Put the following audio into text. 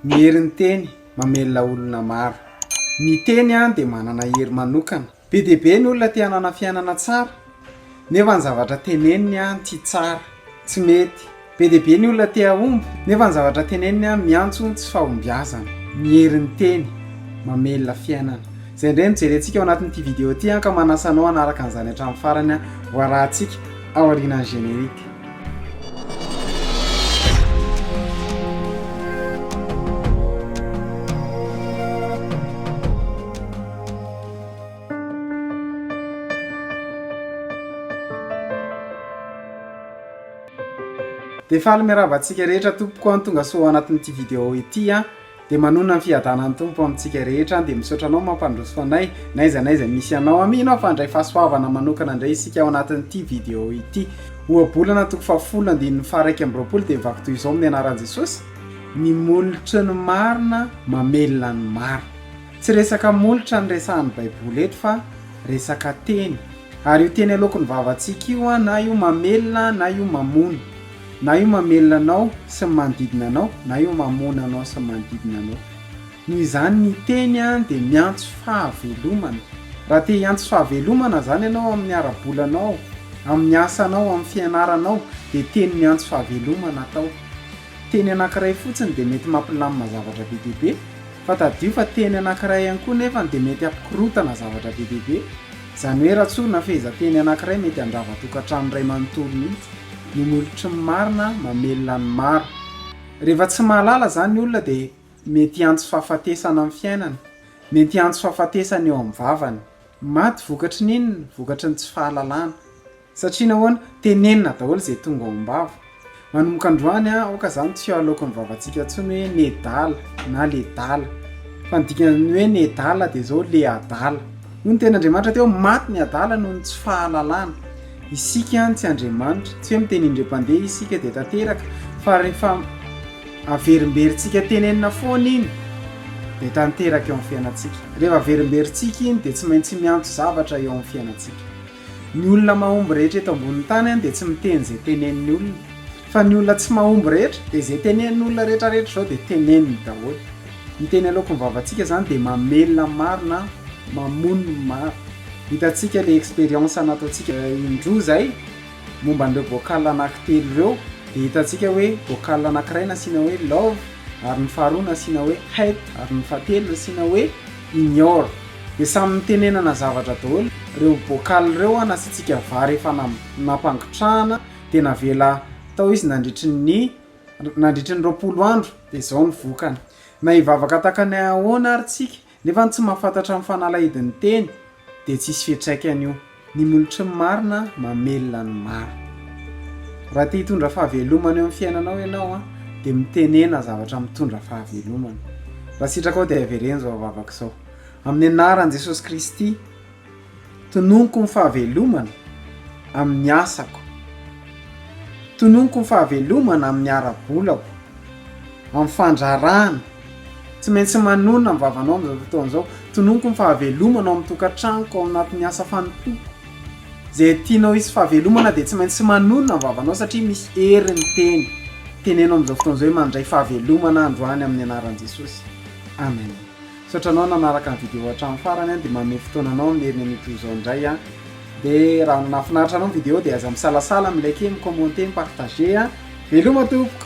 Ny herin'ny teny mamelona olona maro. Ny teny dia manana hery manokana. Be dia be ny olona te hanana fiainana tsara, nefa ny zavatra teneniny tsy tsara, tsy mety. Be dia be ny olona te hahomby, nefa ny zavatra teneniny miantso tsy fahombiazana. Ny herin'ny teny mamelona fiainana. Izay indray no jerentsika ao anatin'ity vidéo ity ka manasa anao hanaraka an'izany hatramin'ny farany ho arahantsika ao aorianan'ny générique. Dia faly miarahaba antsika rehetra tompoko any tonga soa anatin'ity vidéo ity dia manona ny fiadanan'ny tompo amintsika rehetra dia misaotra anao mampandroso fanay naiza misy anao amino aho fa ndray fahasoavana manokana indray isika ao anatin'ity vidéo ity. Ohabolana toko fahafolo andininy faraiky amby roapolo dia mivaky toy izao amin'ny anaran'i Jesosy: ny molotry ny marina mamelona ny maro. Tsy resaka molotra ny resahan'ny Baiboly eto fa resaka teny. Ary io teny aloako ny vavantsika io na io mamelona na io mamona, na io mamelona anao sy manodidina anao, na io mamona anao sy manodidina anao. Noho izany ny teny dia miantso fahavelomana. Raha te hiantso fahavelomana zany ianao amin'ny ara-bolanao, amin'ny asanao, amin'ny fianaranao, dia teny miantso fahavelomana atao. Teny anankiray fotsiny dia mety mampilamina zavatra be dia be, fa tadio fa teny anankiray ihany koa nefa dia mety ampikorotana zavatra be dia be. Izany hoe ratsorina fehezanteny anankiray mety handrava tokantrano iray manontolo mihitsy. Ny molotry ny marina mamelona ny maro. Rehefa tsy mahalala zany ny olona dia mety hiantso fahafatesana amin'ny fiainana, mety hiantso fahafatesana eo amin'ny vavany. Maty vokatry n'inona? Vokatry ny tsy fahalalana. Satria nahoana? Tenenina daholo izay tonga ao am-bava. Manomboka androany aoka zany tsy aloako ny vavantsika intsony hoe nedala na ledala. Fa ny dikany hoe nedala dia zao le adala. Hoy ny ten'Andriamanitra teo: maty ny adala noho ny tsy fahalalana. Isika tsy Andriamanitra, tsy hoe miteny indrem-pandeha isika dia tanteraka, fa rehefa averimberintsika tenenina foana iny dia tanteraka eo amin'ny fiainantsika. Rehefa averimberintsika iny dia tsy maintsy miantso zavatra eo amin'ny fiainantsika. Ny olona mahomby rehetra eto ambonin'ny tany dia tsy miteny izay tenenin'ny olona, fa ny olona tsy mahomby rehetra dia izay tenenin'ny olona rehetrarehetra izao dia teneniny daholo. Ny teny aloako ny vavantsika zany dia mamelona marina, mamono ny maro. Hitantsika le expérience nataontsika indroa zay momba an'ireo vocal anankitelo ireo, dia hitantsika hoe vocal anankiray nasiana hoe love, ary ny faharoa nasiana hoe hate, ary ny fahatelo nasiana hoe ignore. Dia samy mitenenana zavatra daholo. Ireo vocal ireo nasiantsika vary efa nampangotrahana dia navela tao izy nandritry ny 20 andro dia izao ny vokany. Na hivavaka takany ahoana ary tsika nefa tsy mahafantatra amin'ny fanalahidin'ny teny dia tsisy fiantraikany io. Ny molotry ny marina mamelona ny maro. Raha te hitondra fahavelomana eo amin'ny fiainanao ianao dia mitenena zavatra mitondra fahavelomana. Raha sitraka ao dia avereny zao vavaka izao: amin'ny anaran'i Jesosy Kristy tononoko ny fahavelomana amin'ny asako, tononoko ny fahavelomana amin'ny ara-bolako, amin'ny fandrarahana. Tsy maintsy manona ny vavanao amin'izao fotoana izao. Tononoko ny fahavelomana ao amin'ny tokantranoko, ao anatin'ny asa fanontoko. Izay tianao hisy fahavelomana dia tsy maintsy manona ny vavanao satria misy herin'ny teny. Tenenao amin'izao fotoana izao hoe mandray fahavelomana androany amin'ny anaran'i Jesosy. Amen. Saotra anao nanaraka ny vidéo hatramin'ny farany dia manome fotoananao amin'ny herin'ny an'ito izao indray dia raha nahafinaritra anao ny vidéo dia aza misalasala, milike, micommente, mipartager. Veloma tompoko.